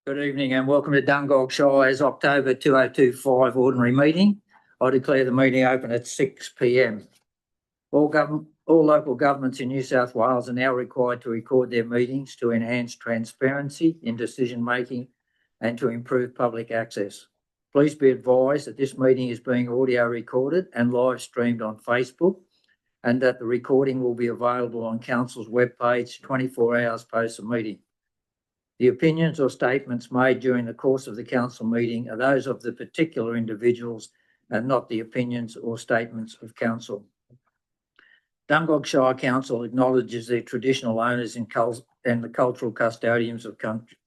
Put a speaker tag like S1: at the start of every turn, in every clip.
S1: Good evening and welcome to Dungog Shire's October 2025 ordinary meeting. I declare the meeting open at 6 p.m. All local governments in New South Wales are now required to record their meetings to enhance transparency in decision making and to improve public access. Please be advised that this meeting is being audio recorded and live streamed on Facebook, and that the recording will be available on Council's webpage 24 hours post the meeting. The opinions or statements made during the course of the council meeting are those of the particular individuals and not the opinions or statements of council. Dungog Shire Council acknowledges their traditional owners and the cultural custodians of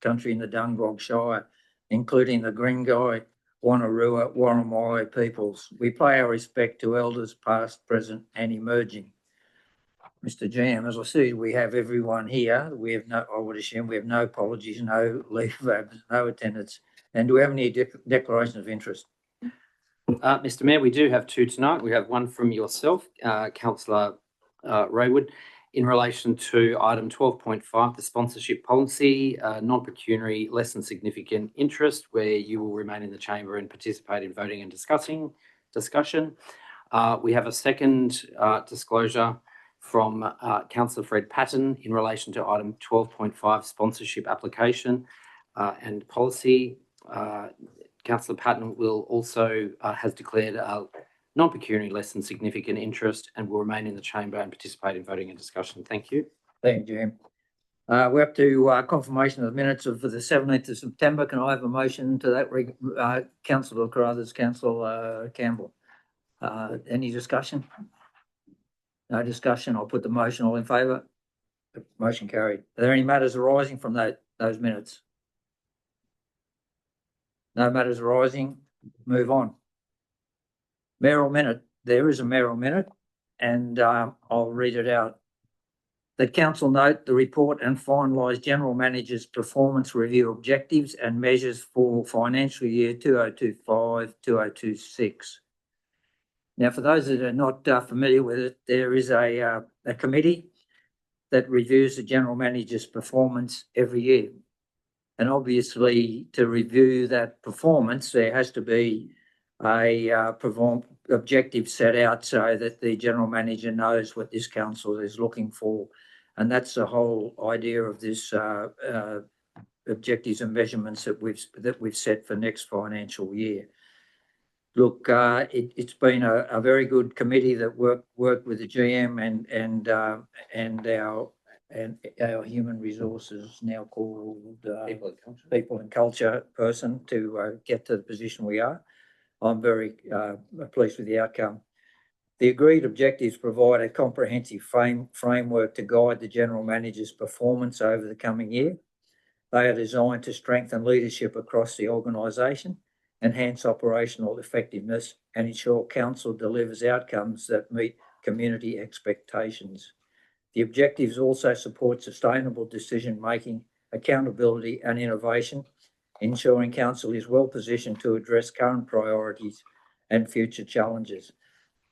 S1: country in the Dungog Shire, including the Gringai, Wannerua, Warramai peoples. We pay our respect to elders past, present and emerging. Mr. GM, as I see, we have everyone here. I would assume we have no apologies, no leave of absence, no attendance. And do we have any declarations of interest?
S2: Mr. Mayor, we do have two tonight. We have one from yourself, Councillor Raywood, in relation to item 12.5, the sponsorship policy, non-pecuniary, less than significant interest, where you will remain in the chamber and participate in voting and discussion. We have a second disclosure from Councillor Fred Patton in relation to item 12.5, sponsorship application and policy. Councillor Patton will also has declared a non-pecuniary less than significant interest and will remain in the chamber and participate in voting and discussion. Thank you.
S1: Thank you, Jim. We're up to confirmation of the minutes for the 17th of September. Can I have a motion to that? Councillor Carruthers, Councillor Campbell. Any discussion? No discussion. I'll put the motion. All in favour? Motion carried. Are there any matters arising from those minutes? No matters arising. Move on. Mayoral minute. There is a mayoral minute and I'll read it out. That council note the report and finalise general manager's performance review objectives and measures for financial year 2025-2026. Now, for those that are not familiar with it, there is a committee that reviews the general manager's performance every year. And obviously, to review that performance, there has to be a objective set out so that the general manager knows what this council is looking for. And that's the whole idea of this objectives and measurements that we've set for next financial year. Look, it's been a very good committee that worked with the GM and our human resources, now called people and culture person, to get to the position we are. I'm very pleased with the outcome. The agreed objectives provide a comprehensive framework to guide the general manager's performance over the coming year. They are designed to strengthen leadership across the organisation, enhance operational effectiveness and ensure council delivers outcomes that meet community expectations. The objectives also support sustainable decision making, accountability and innovation, ensuring council is well positioned to address current priorities and future challenges.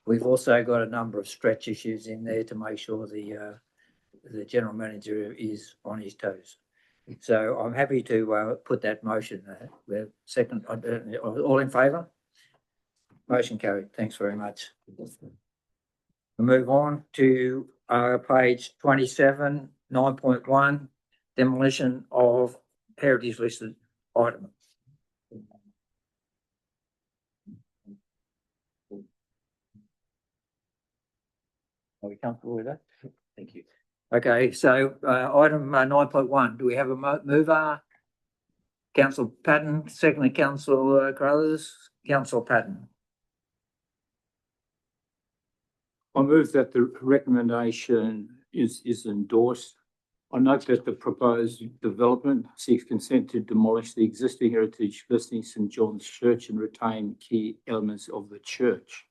S1: We've also got a number of stretch issues in there to make sure the general manager is on his toes. So I'm happy to put that motion there. Second, all in favour? Motion carried. Thanks very much. We move on to page 27, 9.1, demolition of heritage listed item. Are we comfortable with that?
S2: Thank you.
S1: Okay, so item 9.1, do we have a mover? Councillor Patton, secondly Councillor Carruthers. Councillor Patton.
S3: I move that the recommendation is endorsed. I note that the proposed development seeks consent to demolish the existing heritage listing St John's Church and retain key elements of the church.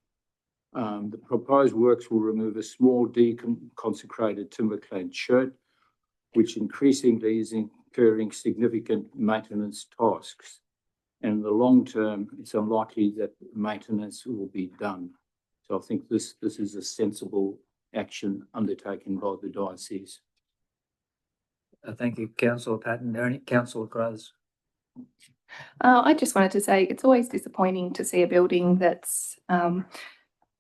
S3: The proposed works will remove a small deconsecrated timber-clad church, which increasingly is incurring significant maintenance tasks. And in the long term, it's unlikely that maintenance will be done. So I think this is a sensible action undertaken by the diocese.
S1: Thank you, Councillor Patton. Councillor Carruthers.
S4: I just wanted to say it's always disappointing to see a building that's,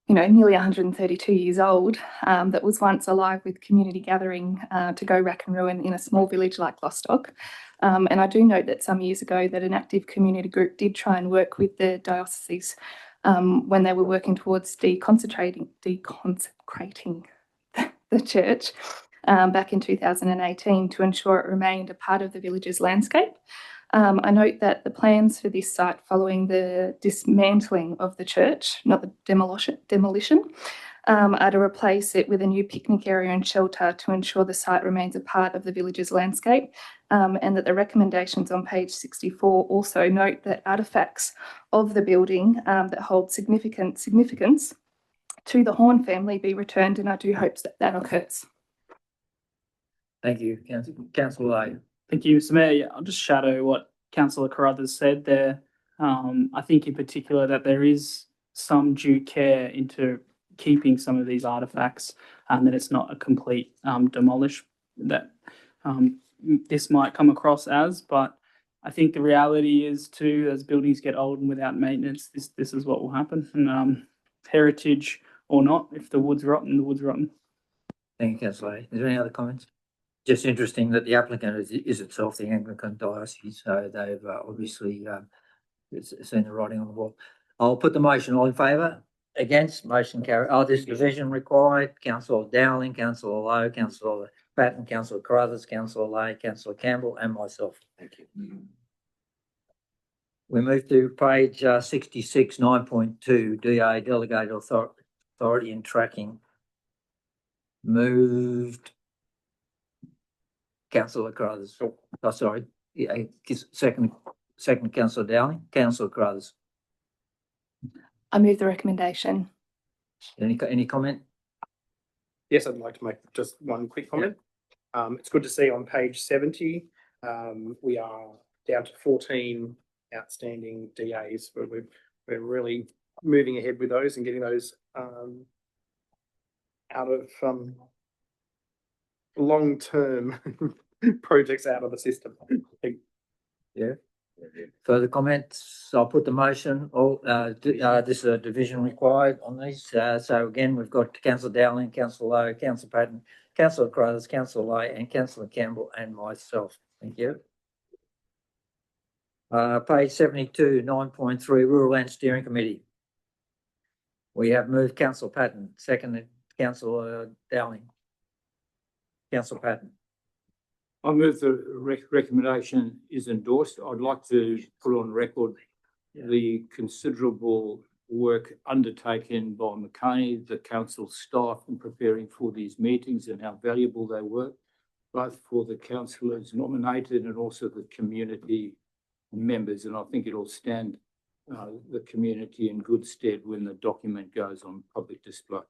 S4: nearly 132 years old, that was once alive with community gathering to go rack and ruin in a small village like Lostock. And I do note that some years ago that an active community group did try and work with the diocese when they were working towards deconsecrating the church back in 2018 to ensure it remained a part of the village's landscape. I note that the plans for this site following the dismantling of the church, not the demolition, are to replace it with a new picnic area and shelter to ensure the site remains a part of the village's landscape, and that the recommendations on page 64 also note that artefacts of the building that hold significance to the Horn family be returned, and I do hope that that occurs.
S1: Thank you, Councillor Lowe.
S5: Thank you, Mr. Mayor. Yeah, I'll just shadow what Councillor Carruthers said there. I think in particular that there is some due care into keeping some of these artefacts, and that it's not a complete demolish that this might come across as, but I think the reality is too, as buildings get old and without maintenance, this is what will happen. And heritage or not, if the wood's rotten, the wood's rotten.
S1: Thank you, Councillor. Is there any other comments? Just interesting that the applicant is itself the Anglican diocese, so they've obviously seen the writing on the wall. I'll put the motion. All in favour? Against? Motion carried. Oh, this division required. Councillor Dowling, Councillor Lowe, Councillor Patton, Councillor Carruthers, Councillor Lay, Councillor Campbell, and myself. Thank you. We move to page 66, 9.2, DA Delegated Authority and Tracking. Moved. Councillor Carruthers. Oh, sorry. Yeah, second, Councillor Dowling. Councillor Carruthers.
S4: I move the recommendation.
S1: Any comment?
S6: Yes, I'd like to make just one quick comment. It's good to see on page 70, we are down to 14 outstanding DAs, but we're really moving ahead with those and getting those out of long-term projects out of the system.
S1: Yeah. Further comments? I'll put the motion. All this is a division required on these. So again, we've got Councillor Dowling, Councillor Lowe, Councillor Patton, Councillor Carruthers, Councillor Lay, and Councillor Campbell, and myself. Thank you. Page 72, 9.3, Rural Land Steering Committee. We have moved Councillor Patton, seconded Councillor Dowling. Councillor Patton.
S3: I move the recommendation is endorsed. I'd like to put on record the considerable work undertaken by McCaney, the council staff, in preparing for these meetings, and how valuable they were, both for the councillors nominated and also the community members. And I think it'll stand the community in good stead when the document goes on public display.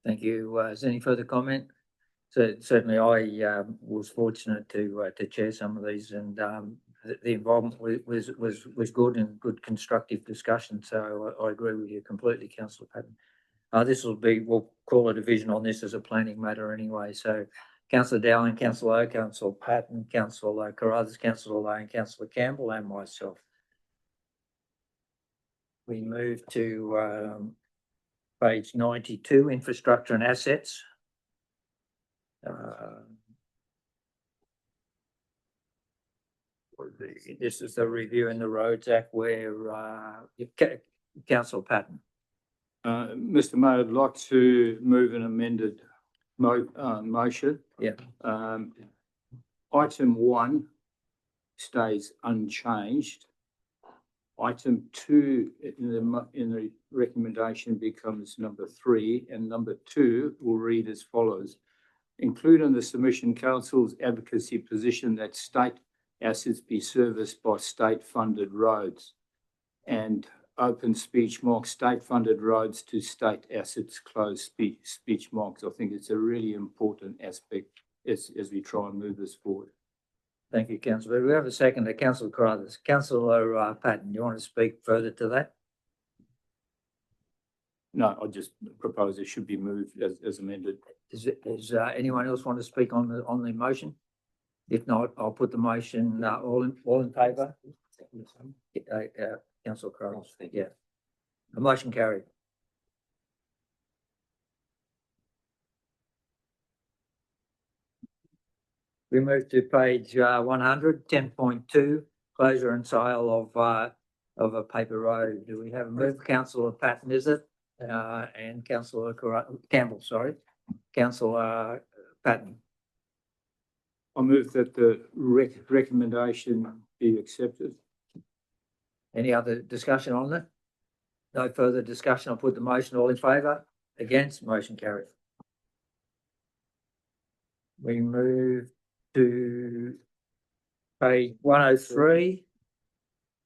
S1: Thank you. Is there any further comment? So certainly I was fortunate to chair some of these, and the involvement was good and good constructive discussion. So I agree with you completely, Councillor Patton. This will be, we'll call a division on this as a planning matter anyway. So Councillor Dowling, Councillor Lowe, Councillor Patton, Councillor Carruthers, Councillor Lay, and Councillor Campbell, and myself. We move to page 92, Infrastructure and Assets. This is the review in the Roads Act where Councillor Patton.
S3: Mr. Mayor, I'd like to move an amended motion.
S1: Yeah.
S3: Item 1 stays unchanged. Item 2 in the recommendation becomes number 3, and number 2 will read as follows. Include in the submission council's advocacy position that state assets be serviced by state-funded roads, and open speech marks state-funded roads to state assets, close speech marks. I think it's a really important aspect as we try and move this forward.
S1: Thank you, Councillor. We have a second to Councillor Carruthers. Councillor Patton, do you want to speak further to that?
S3: No, I just propose it should be moved as amended.
S1: Does anyone else want to speak on the motion? If not, I'll put the motion, all in favour? Councillor Carruthers, yeah. The motion carried. We move to page 100, 10.2, closure and sale of a paper road. Do we have a move? Councillor Patton, is it? And Councillor Campbell, sorry. Councillor Patton.
S3: I move that the recommendation be accepted.
S1: Any other discussion on that? No further discussion. I'll put the motion. All in favour? Against? Motion carried. We move to page 103,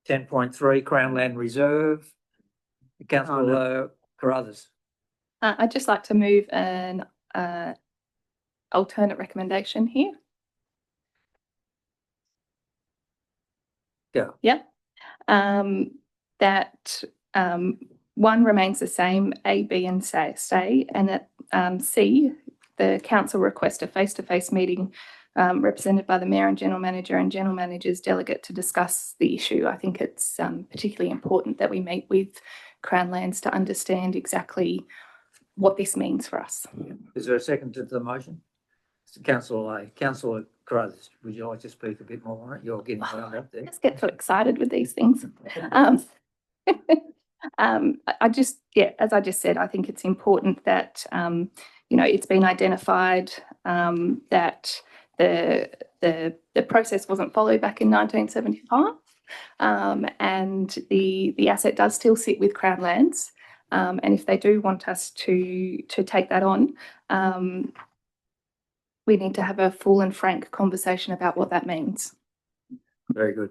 S1: 10.3, Crown Land Reserve. Councillor Carruthers.
S4: I'd just like to move an alternate recommendation here.
S1: Go.
S4: Yep. That one remains the same, A, B, and stay, and that C, the council request a face-to-face meeting represented by the Mayor and General Manager and General Manager's delegate to discuss the issue. I think it's particularly important that we meet with Crown Lands to understand exactly what this means for us.
S1: Is there a second to the motion? Councillor Carruthers, would you like to speak a bit more on it? You're getting wound up there.
S4: Just get so excited with these things. I just, yeah, as I just said, I think it's important that, you know, it's been identified that the process wasn't followed back in 1975, and the asset does still sit with Crown Lands. And if they do want us to take that on, we need to have a full and frank conversation about what that means.
S1: Very good.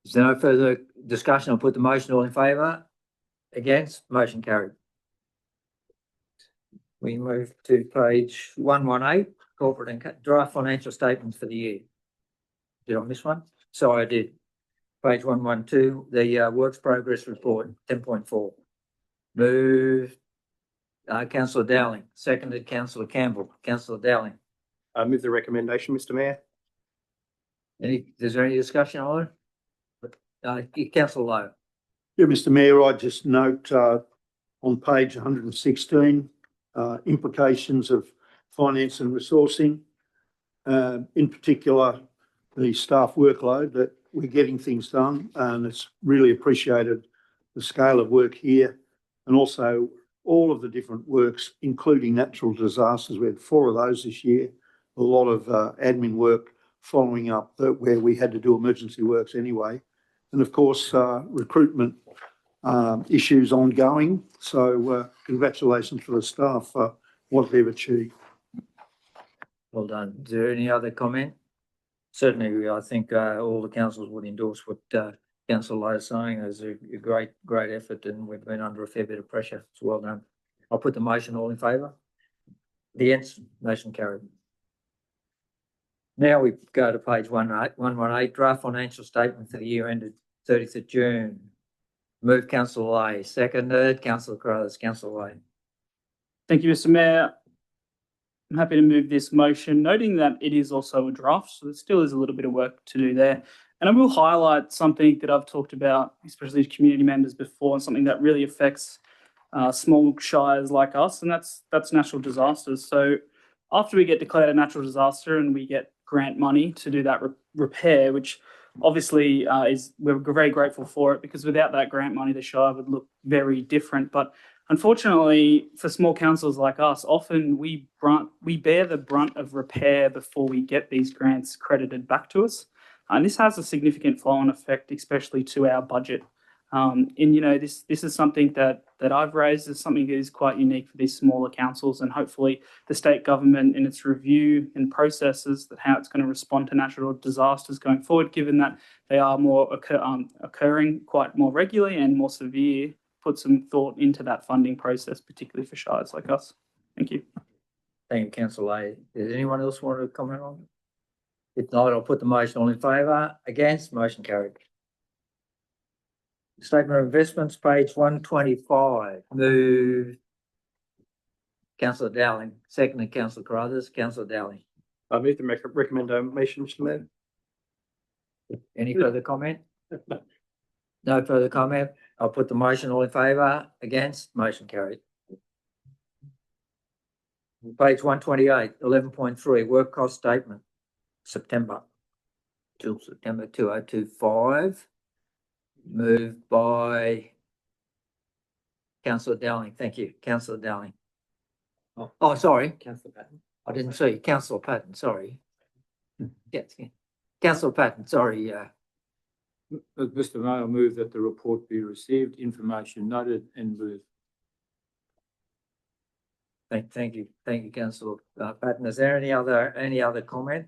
S1: Is there no further discussion? I'll put the motion. All in favour? Against? Motion carried. We move to page 118, corporate and draft financial statements for the year. Did I miss one? Sorry, I did. Page 112, the works progress report, 10.4. Move Councillor Dowling, seconded Councillor Campbell. Councillor Dowling.
S6: I move the recommendation, Mr. Mayor.
S1: Is there any discussion on it? Councillor Lowe.
S7: Yeah, Mr. Mayor, I just note on page 116, implications of finance and resourcing, in particular, the staff workload, that we're getting things done, and it's really appreciated the scale of work here, and also all of the different works, including natural disasters. We had 4 of those this year, a lot of admin work following up where we had to do emergency works anyway. And of course, recruitment issues ongoing. So congratulations to the staff for what they've achieved.
S1: Well done. Is there any other comment? Certainly, I think all the councils would endorse what Councillor Lowe is saying. It's a great effort, and we've been under a fair bit of pressure. It's well done. I'll put the motion. All in favour? Against? Motion carried. Now we go to page 118, draft financial statement for the year ended 30th of June. Move Councillor Lay, seconded Councillor Carruthers. Councillor Lay.
S5: Thank you, Mr. Mayor. I'm happy to move this motion, noting that it is also a draft, so there still is a little bit of work to do there. And I will highlight something that I've talked about, especially to community members before, and something that really affects small shires like us, and that's natural disasters. So after we get declared a natural disaster and we get grant money to do that repair, which obviously we're very grateful for it, because without that grant money, the shire would look very different. But unfortunately, for small councils like us, often we bear the brunt of repair before we get these grants credited back to us. And this has a significant flow-on effect, especially to our budget. And you know, this is something that I've raised as something that is quite unique for these smaller councils, and hopefully the state government in its review and processes that how it's going to respond to natural disasters going forward, given that they are more occurring quite more regularly and more severe, put some thought into that funding process, particularly for shires like us. Thank you.
S1: Thank you, Councillor Lay. Does anyone else want to comment on it? If not, I'll put the motion. All in favour? Against? Motion carried. Statement of investments, page 125. Move Councillor Dowling, seconded Councillor Carruthers. Councillor Dowling.
S6: I move the recommendation, Mr. Mayor.
S1: Any further comment? No further comment. I'll put the motion. All in favour, against, motion carried. Page 128, 11.3, work cost statement, September till September 2025. Moved by Councillor Dowling. Thank you, Councillor Dowling. Oh, sorry,
S2: Councillor Patton.
S1: I didn't see. Councillor Patton, sorry. Yes, Councillor Patton, sorry.
S3: Mr. Mayor, I move that the report be received, information noted and moved.
S1: Thank you, Councillor Patton. Is there any other comment?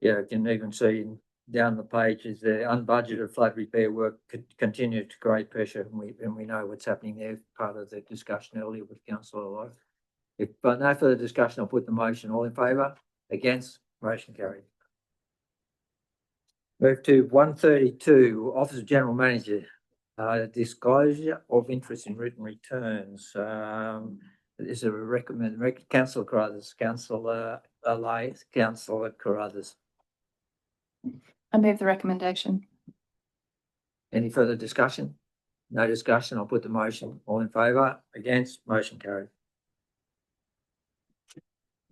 S1: Yeah, you can even see down the page is the unbudgeted flood repair work continues to create pressure, and we know what's happening there. Part of the discussion earlier with Councillor Lowe. If but no further discussion, I'll put the motion. All in favour? Against? Motion carried. Move to 132, Office of General Manager. Disclosure of interest in written returns. Is a Councillor Carruthers, Councillor Lay, Councillor Carruthers.
S4: I move the recommendation.
S1: Any further discussion? No discussion. I'll put the motion. All in favour? Against? Motion carried.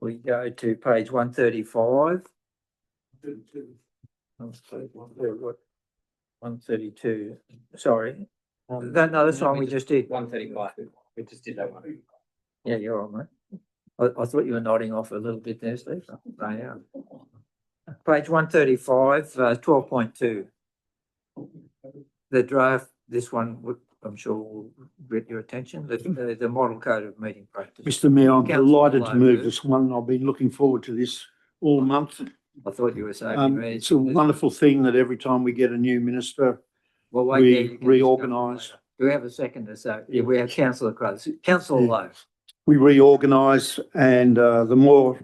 S1: We go to page 135. 132. Sorry. No, that's one we just did.
S2: 135. We just did that one.
S1: Yeah, you're on, mate. I thought you were nodding off a little bit there, Steve. Yeah. Page 135, 12.2. The draft, this one, I'm sure will get your attention, the model code of meeting practice.
S7: Mr. Mayor, I'm
S1: Councillor
S7: delighted to move
S1: Lowe.
S7: this one. I've been looking forward to this all month.
S1: I thought you were saying.
S7: It's a wonderful thing that every time we get a new minister,
S1: Well, wait,
S7: we
S1: yeah, you can discuss
S7: reorganise.
S1: later. Do we have a second to say? Yeah, we have Councillor Carruthers. Councillor Lowe.
S7: We reorganise, and the more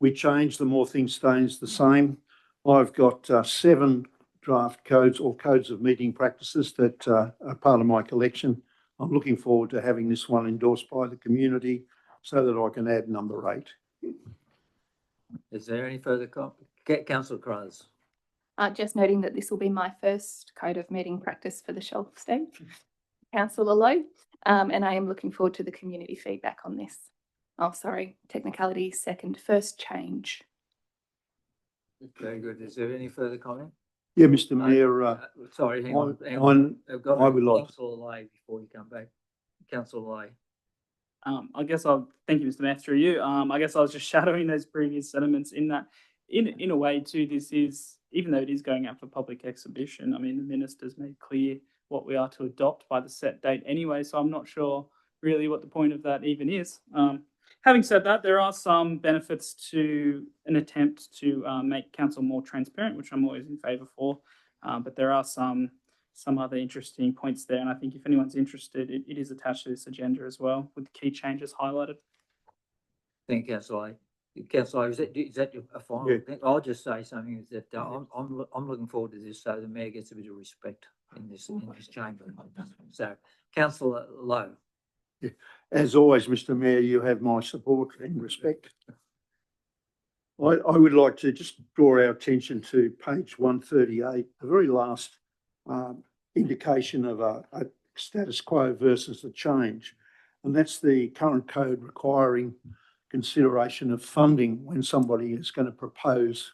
S7: we change, the more things stays the same. I've got 7 draft codes or codes of meeting practices that are part of my collection. I'm looking forward to having this one endorsed by the community so that I can add number 8.
S1: Is there any further comment? Councillor Carruthers.
S4: Just noting that this will be my first code of meeting practice for the shelf stage. Councillor Lowe, and I am looking forward to the community feedback on this. Oh, sorry, technicality second, first change.
S1: Very good. Is there any further comment?
S7: Yeah, Mr. Mayor,
S1: Sorry, hang on. I've got
S7: I would like-
S1: Councillor Lay before you come back. Councillor Lay.
S5: I guess thank you, Mr. Mayor, through you. I guess I was just shadowing those previous sentiments in that, in a way too, this is, even though it is going out for public exhibition, I mean, the minister's made clear what we are to adopt by the set date anyway, so I'm not sure really what the point of that even is. Having said that, there are some benefits to an attempt to make council more transparent, which I'm always in favour for, but there are some other interesting points there, and I think if anyone's interested, it is attached to this agenda as well, with the key changes highlighted.
S1: Thank you, Councillor Lay. Councillor, is that a final
S7: Yeah.
S1: thing? I'll just say something is that I'm looking forward to this so the mayor gets a bit of respect in this chamber. So, Councillor Lowe.
S7: as always, Mr. Mayor, you have my support and respect. I would like to just draw our attention to page 138, the very last indication of a status quo versus a change. And that's the current code requiring consideration of funding when somebody is going to propose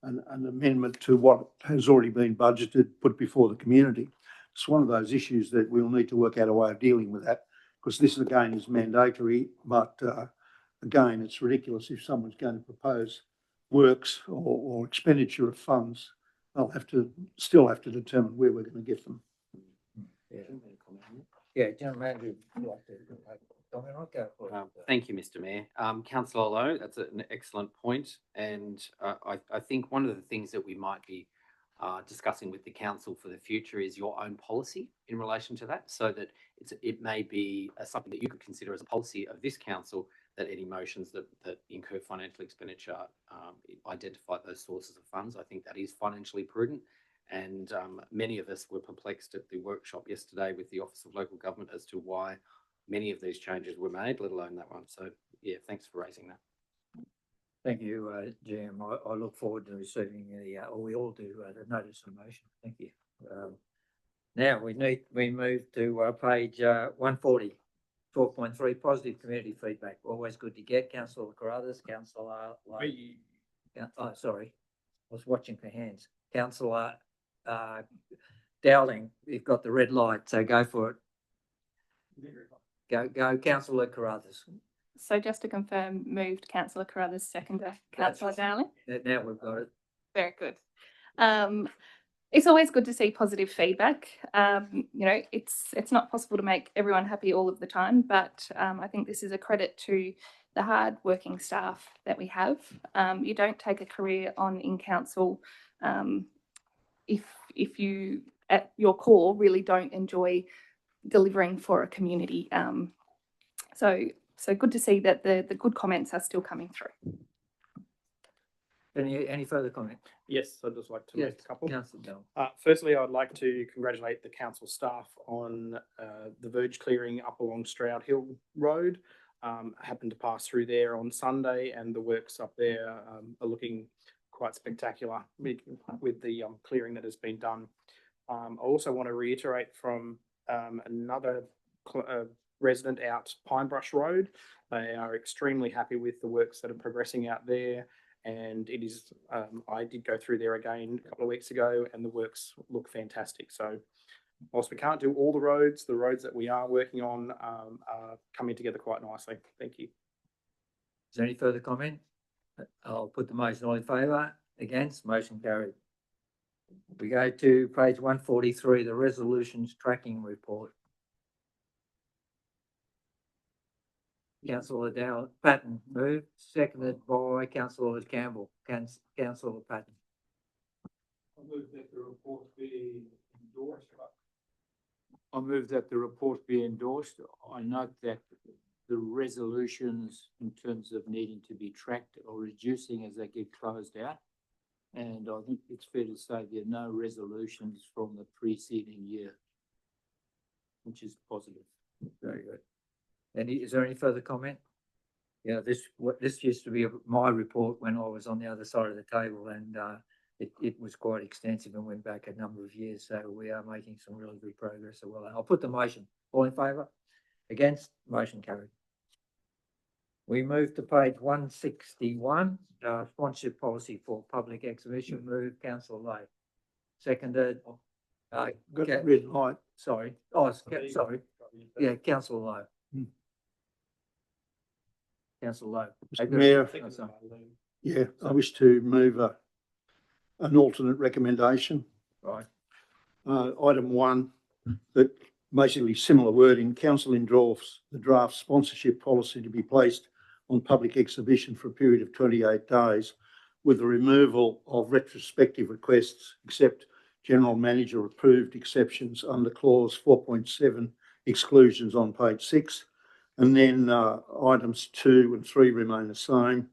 S7: an amendment to what has already been budgeted, put before the community. It's one of those issues that we'll need to work out a way of dealing with that, because this again is mandatory, but again, it's ridiculous if someone's going to propose works or expenditure of funds. They'll still have to determine where we're going to get them.
S1: Yeah, General Manager, would you like to comment? I'll go for it.
S2: Thank you, Mr. Mayor. Councillor Lowe, that's an excellent point, and I think one of the things that we might be discussing with the council for the future is your own policy in relation to that, so that it may be something that you could consider as a policy of this council, that any motions that incur financial expenditure identify those sources of funds. I think that is financially prudent, and many of us were perplexed at the workshop yesterday with the Office of Local Government as to why many of these changes were made, let alone that one. So yeah, thanks for raising that.
S1: Thank you, GM. I look forward to receiving or we all do, the notice of motion. Thank you. Now we move to page 140, 12.3, positive community feedback. Always good to get. Councillor Carruthers, Councillor. Oh, sorry, I was watching for hands. Councillor Dowling, you've got the red light, so go for it. Go, Councillor Carruthers.
S4: So just to confirm, moved Councillor Carruthers, seconder Councillor Dowling.
S1: Now we've got it.
S4: Very good. It's always good to see positive feedback. You know, it's not possible to make everyone happy all of the time, but I think this is a credit to the hard working staff that we have. You don't take a career on in council if you at your core really don't enjoy delivering for a community. So good to see that the good comments are still coming through.
S1: Any further comment?
S6: Yes, I'd just like to make a couple.
S1: Councillor Dowling.
S6: Firstly, I'd like to congratulate the council staff on the verge clearing up along Stroud Hill Road. I happened to pass through there on Sunday, and the works up there are looking quite spectacular with the clearing that has been done. I also want to reiterate from another resident out Pinebrush Road. They are extremely happy with the works that are progressing out there. And it is, I did go through there again a couple of weeks ago, and the works look fantastic. So whilst we can't do all the roads that we are working on are coming together quite nicely. Thank you.
S1: Is there any further comment? I'll put the motion. All in favour? Against? Motion carried. We go to page 143, the resolutions tracking report. Councillor Dowling, Patton moved, seconded by Councillor Campbell. Councillor Patton.
S3: I move that the report be endorsed. I move that the report be endorsed. I note that the resolutions in terms of needing to be tracked are reducing as they get closed out. And I think it's fair to say there are no resolutions from the preceding year, which is positive.
S1: Very good. Is there any further comment? Yeah, this used to be my report when I was on the other side of the table, and it was quite extensive and went back a number of years. So we are making some really good progress. So well, I'll put the motion. All in favour? Against? Motion carried. We move to page 161, sponsorship policy for public exhibition. Move Councillor Lowe. Seconded.
S7: Got the red light.
S1: Sorry. Oh, sorry. Yeah, Councillor Lowe. Councillor Lowe.
S7: Mr. Mayor, yeah, I wish to move an alternate recommendation.
S1: Right.
S7: Item 1, that basically similar wording. Council endorses the draft sponsorship policy to be placed on public exhibition for a period of 28 days with the removal of retrospective requests except general manager approved exceptions under clause 4.7 exclusions on page 6. And then items 2 and 3 remain the same.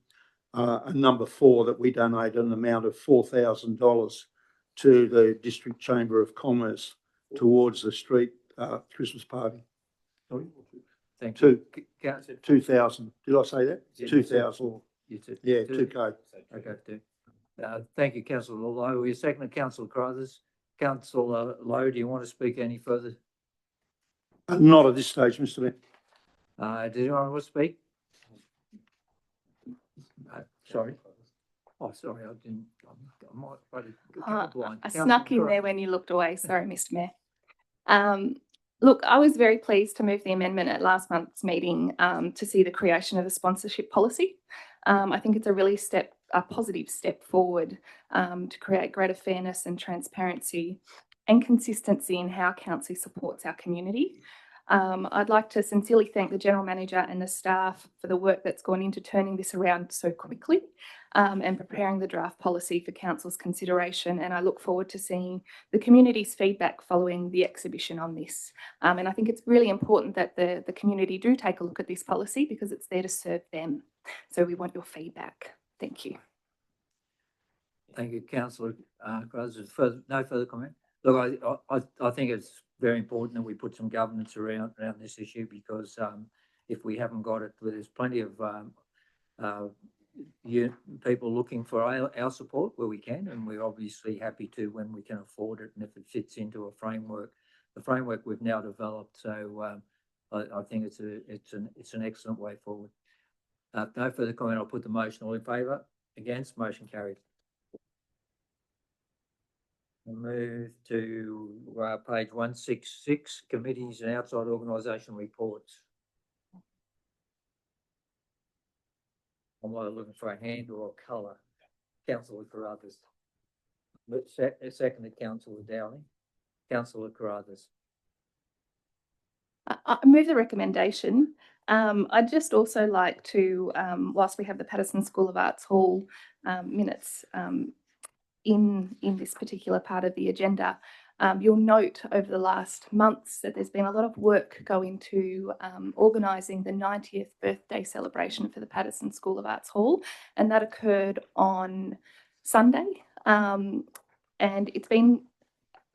S7: And number 4, that we donate an amount of $4,000 to the District Chamber of Commerce towards the street Christmas party.
S1: Sorry? Thank you.
S7: 2,000. Did I say that?
S1: Yeah,
S7: 2,000.
S1: You too.
S7: Yeah, 2K.
S1: Okay, two. Thank you, Councillor Lowe. Your second, Councillor Carruthers. Councillor Lowe, do you want to speak any further?
S7: Not at this stage, Mr. Mayor.
S1: Did anyone want to speak? Sorry. Oh, sorry, I didn't. I might blind.
S4: I snuck in there when you looked away. Sorry, Mr. Mayor. Look, I was very pleased to move the amendment at last month's meeting to see the creation of a sponsorship policy. I think it's a positive step forward to create greater fairness and transparency and consistency in how council supports our community. I'd like to sincerely thank the General Manager and the staff for the work that's gone into turning this around so quickly and preparing the draft policy for Council's consideration. And I look forward to seeing the community's feedback following the exhibition on this. And I think it's really important that the community do take a look at this policy because it's there to serve them. So we want your feedback. Thank you.
S1: Thank you, Councillor Carruthers. No further comment? Look, I think it's very important that we put some governance around this issue, because if we haven't got it, there's plenty of people looking for our support where we can, and we're obviously happy to when we can afford it and if it fits into a framework, the framework we've now developed. So I think it's an excellent way forward. No further comment. I'll put the motion. All in favour? Against? Motion carried. We'll move to page 166, committees and outside organisation reports. I'm looking for a hand or a colour. Councillor Carruthers. Seconded, Councillor Dowling. Councillor Carruthers.
S4: I move the recommendation. I'd just also like to, whilst we have the Paterson School of Arts Hall minutes in this particular part of the agenda, you'll note over the last months that there's been a lot of work going to organising the 90th birthday celebration for the Paterson School of Arts Hall, and that occurred on Sunday. And it's been,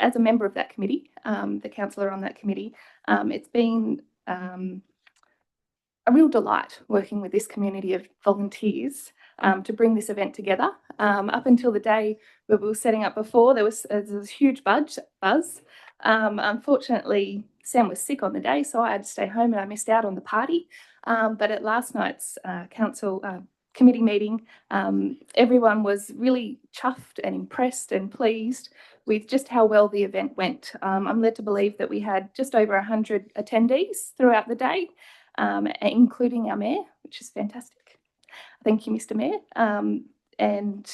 S4: as a member of that committee, the councillor on that committee, it's been a real delight working with this community of volunteers to bring this event together. Up until the day where we were setting up before, there was a huge buzz. Unfortunately, Sam was sick on the day, so I had to stay home and I missed out on the party. But at last night's committee meeting, everyone was really chuffed and impressed and pleased with just how well the event went. I'm led to believe that we had just over 100 attendees throughout the day, including our mayor, which is fantastic. Thank you, Mr. Mayor. And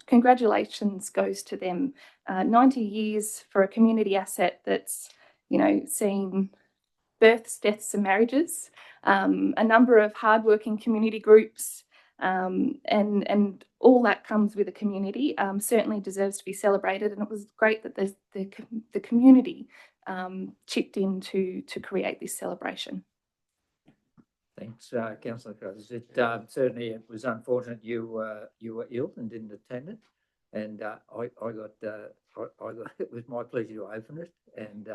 S4: congratulations goes to them. 90 years for a community asset that's, seen births, deaths and marriages, a number of hardworking community groups, and all that comes with a community, certainly deserves to be celebrated. And it was great that the community chipped in to create this celebration.
S1: Thanks, Councillor Carruthers. Certainly it was unfortunate you were ill and didn't attend it, and it was my pleasure to open it, and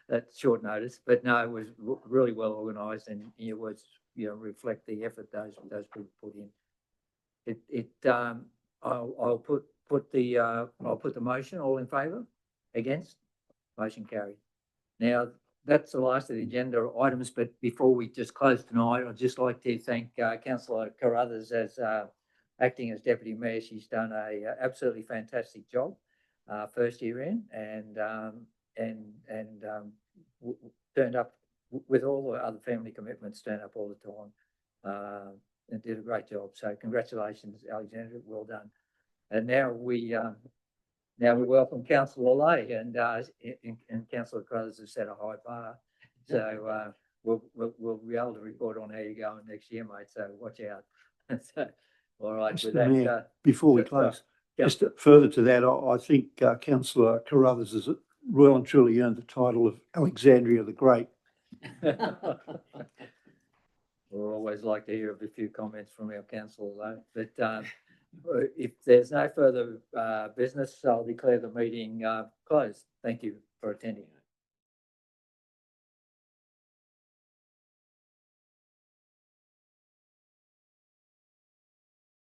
S1: that's short notice. But no, it was really well organised, and your words reflect the effort those people put in. I'll put the motion. All in favour? Against? Motion carried. Now, that's the last of the agenda items, but before we just close tonight, I'd just like to thank Councillor Carruthers as acting as Deputy Mayor. She's done a absolutely fantastic job first year in, and turned up with all the other family commitments, turned up all the time and did a great job. So congratulations, Alexandra, well done. And now we welcome Councillor Lay, and Councillor Carruthers has set a high bar. So we'll be able to report on how you're going next year, mate. So watch out. So, all right.
S7: Mr.
S1: With that,
S7: Mayor, before we close, just further to that, I think Councillor Carruthers has well and truly earned the title of Alexandria the Great.
S1: We'll always like to hear a few comments from our councillor, though. But if there's no further business, I'll declare the meeting closed. Thank you for attending.